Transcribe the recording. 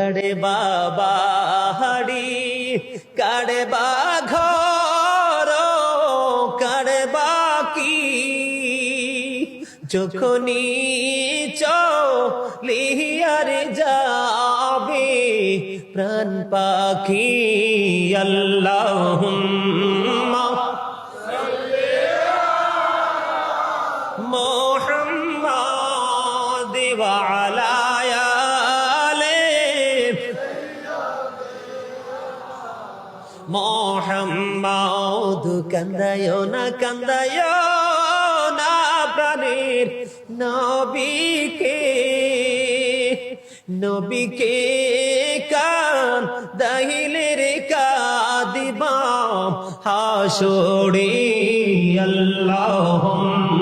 কাড়ে বাবা হাড়ি কাড়ে বা ঘর কাড়ে বাকি যখনই চলিয়ার যাবে প্রাণ পাখি আল্লাহুম্মা মুহাম্মাদ ওয়া আলা মোহাম্মদ কান্দায় না প্রাণের নবীকে কান্দাইলে রে কাঁদিবা হাসরে আল্লাহুম্মা